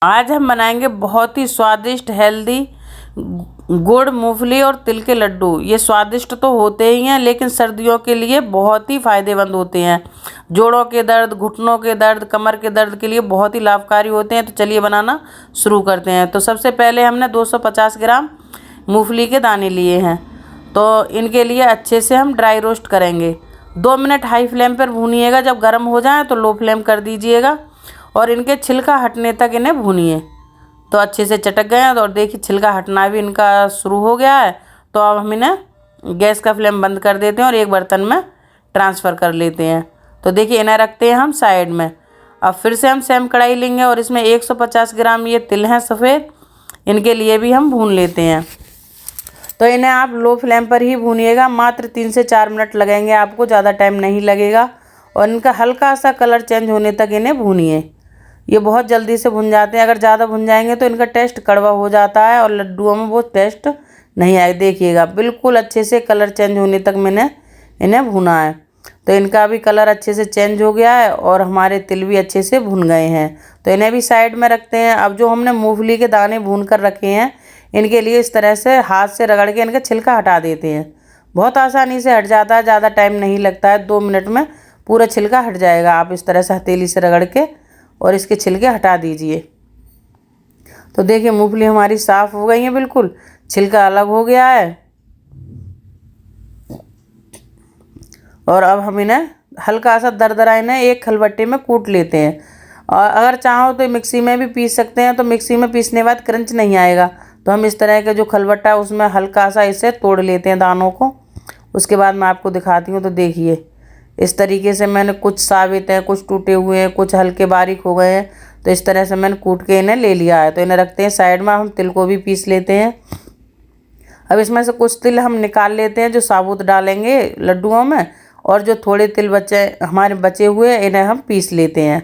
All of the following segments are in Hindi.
आज हम बनाएंगे बहुत ही स्वादिष्ट हेल्दी गुड़ मूंगफली और तिल के लड्डू। ये स्वादिष्ट तो होते ही हैं, लेकिन सर्दियों के लिए बहुत ही फायदेमंद होते हैं। जोड़ों के दर्द, घुटनों के दर्द, कमर के दर्द के लिए बहुत ही लाभकारी होते हैं। तो चलिए बनाना शुरू करते हैं। तो सबसे पहले हमने 250 ग्राम मूंगफली के दाने लिए हैं। तो इनके लिए अच्छे से हम ड्राई रोस्ट करेंगे। 2 मिनट हाई फ्लेम पर भूनिएगा। जब गर्म हो जाए तो लो फ्लेम कर दीजिएगा और इनके छिलका हटने तक इन्हें भूनिए। तो अच्छे से चटक गए हैं और देखिए छिलका हटना भी इनका शुरू हो गया है। तो अब हम इन्हें गैस का फ्लेम बंद कर देते हैं और एक बर्तन में ट्रांसफ़र कर लेते हैं। तो देखिए इन्हें रखते हैं हम साइड में। अब फिर से हम सेम कढ़ाई लेंगे और इसमें 150 ग्राम ये तिल हैं सफ़ेद, इनके लिए भी हम भून लेते हैं। तो इन्हें आप लो फ्लेम पर ही भूनिएगा। मात्र 3 से 4 मिनट लगेंगे आपको, ज़्यादा टाइम नहीं लगेगा। और इनका हल्का सा कलर चेंज होने तक इन्हें भूनिए। ये बहुत जल्दी से भुन जाते हैं। अगर ज़्यादा भुन जाएंगे तो इनका टेस्ट कड़वा हो जाता है और लड्डुओं में वो टेस्ट नहीं आए। देखिएगा बिल्कुल अच्छे से कलर चेंज होने तक मैंने इन्हें भुना है। तो इनका भी कलर अच्छे से चेंज हो गया है और हमारे तिल भी अच्छे से भुन गए हैं। तो इन्हें भी साइड में रखते हैं। अब जो हमने मूंगफली के दाने भून कर रखे हैं, इनके लिए इस तरह से हाथ से रगड़ के इनका छिलका हटा देते हैं। बहुत आसानी से हट जाता है, ज़्यादा टाइम नहीं लगता है। 2 मिनट में पूरा छिलका हट जाएगा। आप इस तरह से हथेली से रगड़ के और इसके छिलके हटा दीजिए। तो देखिए मूंगफली हमारी साफ़ हो गई है, बिल्कुल छिलका अलग हो गया है। और अब हम इन्हें हल्का सा दरदरा इन्हें एक खलबट्टे में कूट लेते हैं। और अगर चाहो तो मिक्सी में भी पीस सकते हैं। तो मिक्सी में पीसने के बाद क्रंच नहीं आएगा। तो हम इस तरह के जो खलबट्टा है उसमें हल्का सा इसे तोड़ लेते हैं दानों को। उसके बाद मैं आपको दिखाती हूँ। तो देखिए इस तरीके से मैंने कुछ साबित हैं, कुछ टूटे हुए हैं, कुछ हल्के बारीक हो गए हैं। तो इस तरह से मैंने कूट के इन्हें ले लिया है। तो इन्हें रखते हैं साइड में। हम तिल को भी पीस लेते हैं। अब इसमें से कुछ तिल हम निकाल लेते हैं जो साबुत डालेंगे लड्डुओं में, और जो थोड़े तिल हमारे बचे हुए इन्हें हम पीस लेते हैं।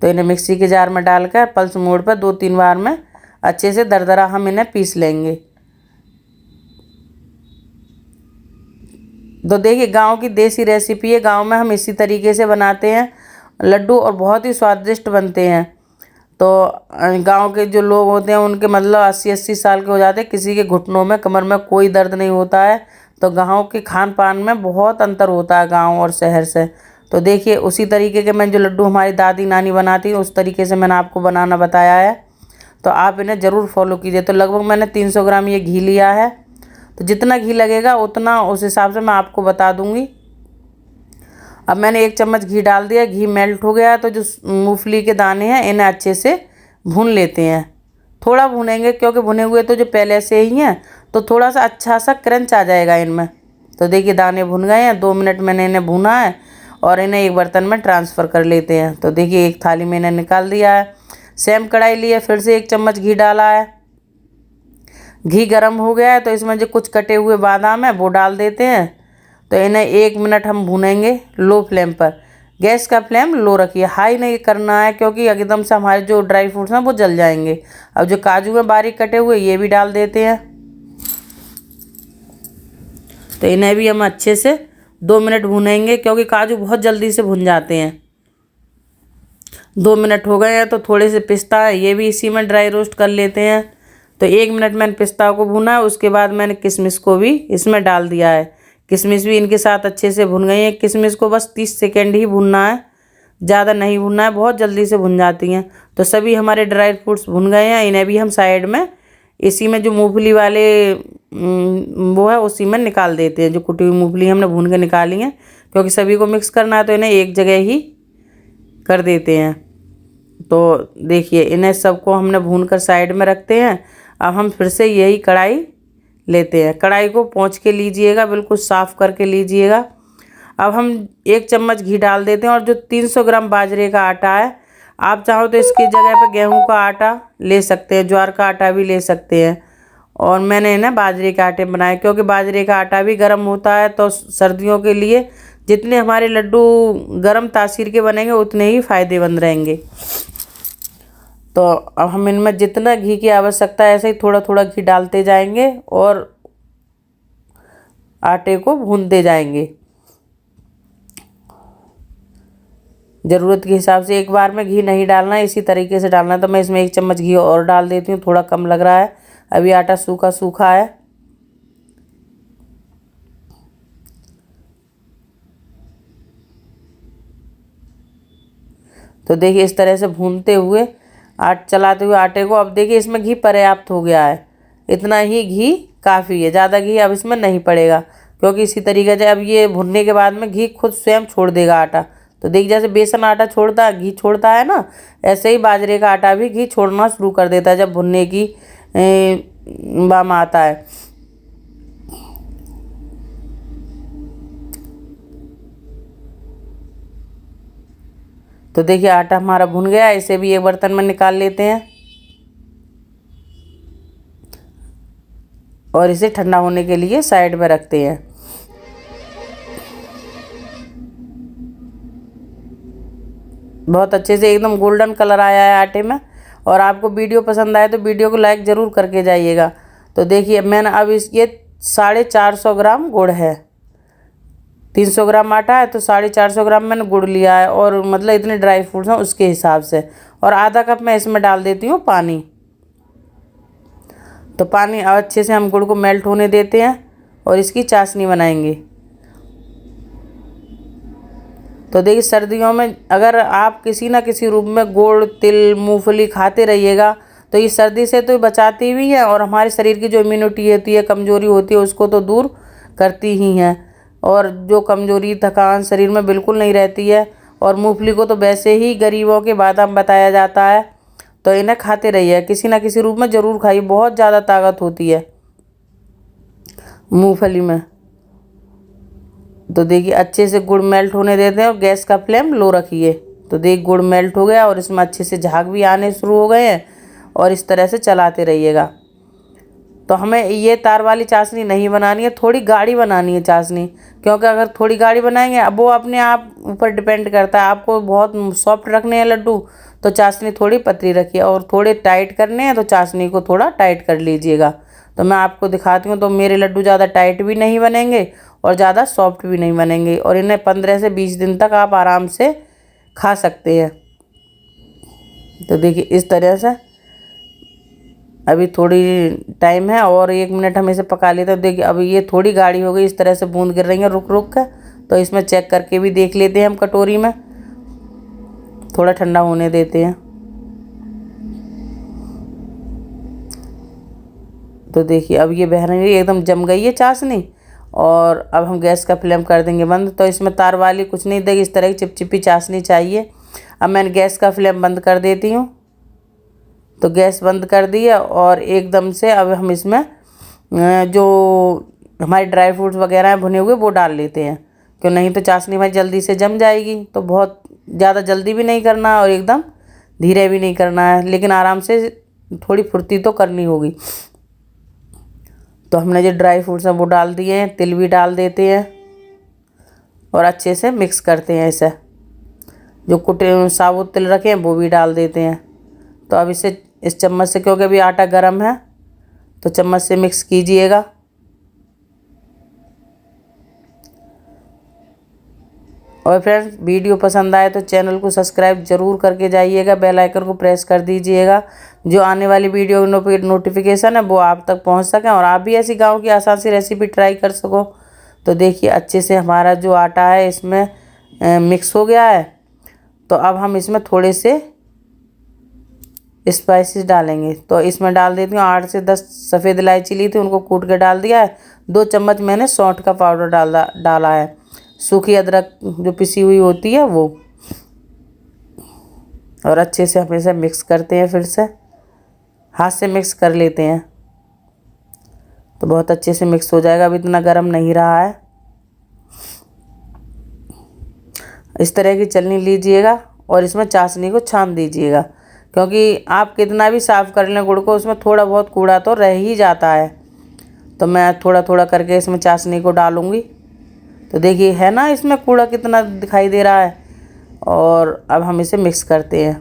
तो इन्हें मिक्सी के जार में डालकर पल्स मोड पर 2-3 बार में अच्छे से दरदरा हम इन्हें पीस लेंगे। तो देखिए गांव की देसी रेसिपी है। गांव में हम इसी तरीके से बनाते हैं लड्डू और बहुत ही स्वादिष्ट बनते हैं। तो गांव के जो लोग होते हैं उनके मतलब 80-80 साल के हो जाते हैं, किसी के घुटनों में, कमर में कोई दर्द नहीं होता है। तो गांव के खान पान में बहुत अंतर होता है गांव और शहर से। तो देखिए उसी तरीके के मैं जो लड्डू हमारी दादी नानी बनाती है उस तरीके से मैंने आपको बनाना बताया है। तो आप इन्हें ज़रूर फॉलो कीजिए। तो लगभग मैंने 300 ग्राम ये घी लिया है। तो जितना घी लगेगा उतना उस हिसाब से मैं आपको बता दूंगी। अब मैंने 1 चम्मच घी डाल दिया। घी मेल्ट हो गया। तो जो मूंगफली के दाने हैं इन्हें अच्छे से भून लेते हैं। थोड़ा भूनेंगे क्योंकि भुने हुए तो जो पहले से ही हैं, तो थोड़ा सा अच्छा सा क्रंच आ जाएगा इनमें। तो देखिए दाने भुन गए हैं। 2 मिनट मैंने इन्हें भुना है और इन्हें एक बर्तन में ट्रांसफ़र कर लेते हैं। तो देखिए एक थाली में इन्हें निकाल दिया है। सेम कढ़ाई लिए, फिर से 1 चम्मच घी डाला है। घी गर्म हो गया है तो इसमें जो कुछ कटे हुए बादाम है वो डाल देते हैं। तो इन्हें 1 मिनट हम भूनेंगे लो फ्लेम पर। गैस का फ्लेम लो रखिए, हाई नहीं करना है क्योंकि एकदम से हमारे जो ड्राई फ्रूट्स हैं वो जल जाएंगे। अब जो काजू हैं बारीक कटे हुए ये भी डाल देते हैं। तो इन्हें भी हम अच्छे से 2 मिनट भूनेंगे क्योंकि काजू बहुत जल्दी से भुन जाते हैं। 2 मिनट हो गए हैं। तो थोड़े से पिस्ता है ये भी इसी में ड्राई रोस्ट कर लेते हैं। तो 1 मिनट मैंने पिस्ता को भुना है। उसके बाद मैंने किशमिश को भी इसमें डाल दिया है। किशमिश भी इनके साथ अच्छे से भुन गई है। किशमिश को बस 30 सेकेंड ही भुनना है, ज़्यादा नहीं भुनना है, बहुत जल्दी से भुन जाती हैं। तो सभी हमारे ड्राई फ्रूट्स भुन गए हैं। इन्हें भी हम साइड में इसी में जो मूंगफली वाले वो है उसी में निकाल देते हैं। जो कुटी हुई मूंगफली हमने भून के निकाली है, क्योंकि सभी को मिक्स करना है तो इन्हें एक जगह ही कर देते हैं। तो देखिए इन्हें सबको हमने भून कर साइड में रखते हैं। अब हम फिर से यही कढ़ाई लेते हैं। कढ़ाई को पोंछ के लीजिएगा, बिल्कुल साफ़ करके लीजिएगा। अब हम 1 चम्मच घी डाल देते हैं। और जो 300 ग्राम बाजरे का आटा है, आप चाहो तो इसकी जगह पे गेहूं का आटा ले सकते हैं, ज्वार का आटा भी ले सकते हैं। और मैंने ना बाजरे के आटे बनाए क्योंकि बाजरे का आटा भी गर्म होता है। तो सर्दियों के लिए जितने हमारे लड्डू गर्म तासीर के बनेंगे उतने ही फ़ायदेमंद रहेंगे। तो अब हम इनमें जितना घी की आवश्यकता है ऐसे ही थोड़ा थोड़ा घी डालते जाएंगे और आटे को भूनते जाएंगे। ज़रूरत के हिसाब से एक बार में घी नहीं डालना है, इसी तरीके से डालना है। तो मैं इसमें 1 चम्मच घी और डाल देती हूँ, थोड़ा कम लग रहा है, अभी आटा सूखा सूखा है। तो देखिए इस तरह से भूनते हुए चलाते हुए आटे को, अब देखिए इसमें घी पर्याप्त हो गया है, इतना ही घी काफ़ी है, ज़्यादा घी अब इसमें नहीं पड़ेगा, क्योंकि इसी तरीके से अब ये भुनने के बाद में घी खुद स्वयं छोड़ देगा आटा। तो देखिए जैसे बेसन आटा छोड़ता है, घी छोड़ता है ना, ऐसे ही बाजरे का आटा भी घी छोड़ना शुरू कर देता है जब भुनने की बाम आता है। तो देखिए आटा हमारा भुन गया, इसे भी एक बर्तन में निकाल लेते हैं और इसे ठंडा होने के लिए साइड में रखते हैं। बहुत अच्छे से एकदम गोल्डन कलर आया है आटे में। और आपको वीडियो पसंद आए तो वीडियो को लाइक ज़रूर करके जाइएगा। तो देखिए मैंने अब ये 450 ग्राम गुड़ है, 300 ग्राम आटा है तो 450 ग्राम मैंने गुड़ लिया है, और मतलब इतने ड्राई फ्रूट्स हैं उसके हिसाब से। और आधा कप मैं इसमें डाल देती हूँ पानी। तो पानी अच्छे से हम गुड़ को मेल्ट होने देते हैं और इसकी चाशनी बनाएंगे। तो देखिए सर्दियों में अगर आप किसी ना किसी रूप में गुड़, तिल, मूंगफली खाते रहिएगा तो ये सर्दी से तो बचाती भी है, और हमारे शरीर की जो इम्यूनिटी होती है, कमज़ोरी होती है, उसको तो दूर करती ही हैं। और जो कमज़ोरी, थकान शरीर में बिल्कुल नहीं रहती है। और मूंगफली को तो वैसे ही गरीबों के बादाम बताया जाता है, तो इन्हें खाते रहिए, किसी ना किसी रूप में ज़रूर खाइए, बहुत ज़्यादा ताकत होती है मूंगफली में। तो देखिए अच्छे से गुड़ मेल्ट होने देते हैं और गैस का फ्लेम लो रखिए। तो देखिए गुड़ मेल्ट हो गया और इसमें अच्छे से झाग भी आने शुरू हो गए हैं, और इस तरह से चलाते रहिएगा। तो हमें ये तार वाली चाशनी नहीं बनानी है, थोड़ी गाढ़ी बनानी है चाशनी, क्योंकि अगर थोड़ी गाढ़ी बनाएंगे अब वो अपने आप ऊपर डिपेंड करता है। आपको बहुत सॉफ्ट रखने हैं लड्डू तो चाशनी थोड़ी पतली रखिए, और थोड़े टाइट करने हैं तो चाशनी को थोड़ा टाइट कर लीजिएगा। तो मैं आपको दिखाती हूँ। तो मेरे लड्डू ज़्यादा टाइट भी नहीं बनेंगे और ज़्यादा सॉफ्ट भी नहीं बनेंगे, और इन्हें 15 से 20 दिन तक आप आराम से खा सकते हैं। तो देखिए इस तरह से अभी थोड़ी टाइम है और 1 मिनट हम इसे पका लेते हैं। देखिए अभी ये थोड़ी गाढ़ी हो गई, इस तरह से बूंद गिर रही है रुक रुक कर। तो इसमें चेक करके भी देख लेते हैं हम कटोरी में, थोड़ा ठंडा होने देते हैं। तो देखिए अब ये बह रही है, एकदम जम गई है चाशनी। और अब हम गैस का फ्लेम कर देंगे बंद। तो इसमें तार वाली कुछ नहीं देगी, इस तरह की चिपचिपी चाशनी चाहिए। अब मैंने गैस का फ्लेम बंद कर देती हूँ। तो गैस बंद कर दी है, और एकदम से अब हम इसमें जो हमारे ड्राई फ्रूट्स वगैरह हैं भुने हुए वो डाल लेते हैं, क्यों नहीं तो चाशनी हमारी जल्दी से जम जाएगी। तो बहुत ज़्यादा जल्दी भी नहीं करना है और एकदम धीरे भी नहीं करना है, लेकिन आराम से थोड़ी फुर्ती तो करनी होगी। तो हमने जो ड्राई फ्रूट्स हैं वो डाल दिए हैं, तिल भी डाल देते हैं और अच्छे से मिक्स करते हैं इसे। जो कुटे साबुत तिल रखे हैं वो भी डाल देते हैं। तो अब इसे इस चम्मच से, क्योंकि अभी आटा गर्म है, तो चम्मच से मिक्स कीजिएगा। और फ्रेंड्स वीडियो पसंद आए तो चैनल को सब्सक्राइब ज़रूर करके जाइएगा, बेल आइकन को प्रेस कर दीजिएगा, जो आने वाली वीडियो नोटिफिकेशन है वो आप तक पहुंच सकें और आप भी ऐसी गाँव की आसान सी रेसिपी ट्राई कर सको। तो देखिए अच्छे से हमारा जो आटा है इसमें मिक्स हो गया है। तो अब हम इसमें थोड़े से स्पाइसेस डालेंगे। तो इसमें डाल देती हूँ 8 से 10 सफ़ेद इलायची ली थी, उनको कूट के डाल दिया है। 2 चम्मच मैंने सौंठ का पाउडर डाला है, सूखी अदरक जो पिसी हुई होती है वो। और अच्छे से हम इसे मिक्स करते हैं, फिर से हाथ से मिक्स कर लेते हैं। तो बहुत अच्छे से मिक्स हो जाएगा, अब इतना गर्म नहीं रहा है। इस तरह की चलनी लीजिएगा और इसमें चाशनी को छान दीजिएगा, क्योंकि आप कितना भी साफ़ कर लें गुड़ को, उसमें थोड़ा बहुत कूड़ा तो रह ही जाता है। तो मैं थोड़ा थोड़ा करके इसमें चाशनी को डालूँगी। तो देखिए है ना इसमें कूड़ा कितना दिखाई दे रहा है। और अब हम इसे मिक्स करते हैं,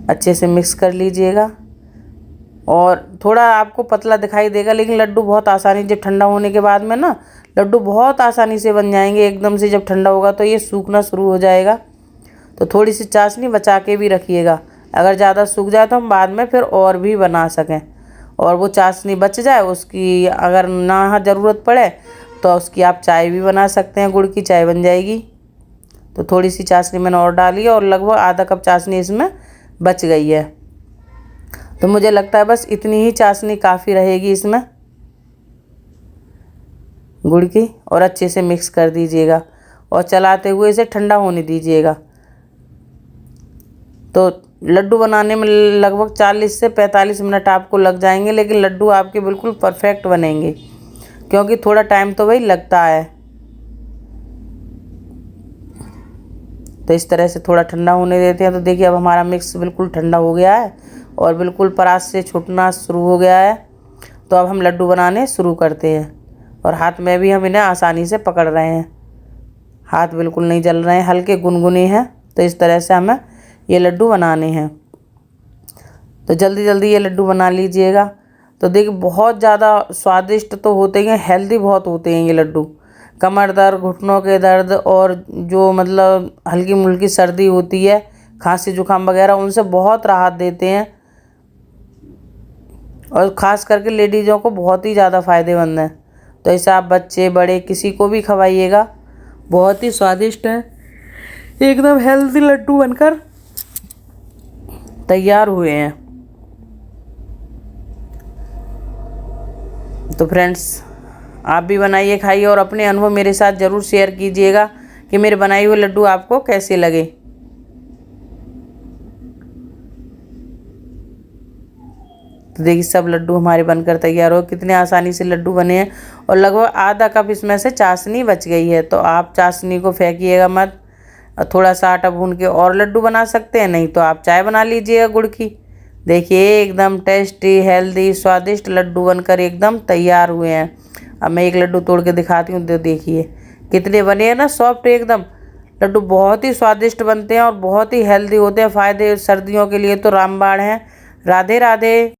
अच्छे से मिक्स कर लीजिएगा। और थोड़ा आपको पतला दिखाई देगा, लेकिन लड्डू बहुत आसानी, जब ठंडा होने के बाद में ना लड्डू बहुत आसानी से बन जाएंगे एकदम से। जब ठंडा होगा तो ये सूखना शुरू हो जाएगा, तो थोड़ी सी चाशनी बचा के भी रखिएगा। अगर ज़्यादा सूख जाए तो हम बाद में फिर और भी बना सकें, और वो चाशनी बच जाए उसकी अगर ना ज़रूरत पड़े तो उसकी आप चाय भी बना सकते हैं, गुड़ की चाय बन जाएगी। तो थोड़ी सी चाशनी मैंने और डाली है और लगभग आधा कप चाशनी इसमें बच गई है। तो मुझे लगता है बस इतनी ही चाशनी काफ़ी रहेगी इसमें गुड़ की। और अच्छे से मिक्स कर दीजिएगा और चलाते हुए इसे ठंडा होने दीजिएगा। तो लड्डू बनाने में लगभग 40 से 45 मिनट आपको लग जाएंगे, लेकिन लड्डू आपके बिल्कुल परफेक्ट बनेंगे, क्योंकि थोड़ा टाइम तो वही लगता है। तो इस तरह से थोड़ा ठंडा होने देते हैं। तो देखिए अब हमारा मिक्स बिल्कुल ठंडा हो गया है और बिल्कुल परात से छूटना शुरू हो गया है। तो अब हम लड्डू बनाने शुरू करते हैं, और हाथ में भी हम इन्हें आसानी से पकड़ रहे हैं, हाथ बिल्कुल नहीं जल रहे हैं, हल्के गुनगुने हैं। तो इस तरह से हमें ये लड्डू बनाने हैं। तो जल्दी जल्दी ये लड्डू बना लीजिएगा। तो देखिए बहुत ज़्यादा स्वादिष्ट तो होते हैं, हेल्दी बहुत होते हैं ये लड्डू। कमर दर्द, घुटनों के दर्द और जो मतलब हल्की मुल्की सर्दी होती है, खांसी जुकाम वगैरह, उनसे बहुत राहत देते हैं, और ख़ास करके लेडीज़ों को बहुत ही ज़्यादा फ़ायदेमंद है। तो ऐसे आप बच्चे बड़े किसी को भी खवाइएगा, बहुत ही स्वादिष्ट है, एकदम हेल्दी लड्डू बनकर तैयार हुए हैं। तो फ्रेंड्स आप भी बनाइए, खाइए और अपने अनुभव मेरे साथ ज़रूर शेयर कीजिएगा कि मेरे बनाए हुए लड्डू आपको कैसे लगे। तो देखिए सब लड्डू हमारे बनकर तैयार हो, कितने आसानी से लड्डू बने हैं, और लगभग आधा कप इसमें से चाशनी बच गई है। तो आप चाशनी को फेंकिएगा मत, और थोड़ा सा आटा भून के और लड्डू बना सकते हैं, नहीं तो आप चाय बना लीजिएगा गुड़ की। देखिए एकदम टेस्टी हेल्दी स्वादिष्ट लड्डू बनकर एकदम तैयार हुए हैं। अब मैं एक लड्डू तोड़ के दिखाती हूँ। तो देखिए कितने बने हैं ना, सॉफ्ट एकदम। लड्डू बहुत ही स्वादिष्ट बनते हैं और बहुत ही हेल्दी होते हैं। फ़ायदे सर्दियों के लिए तो रामबाण हैं। राधे राधे।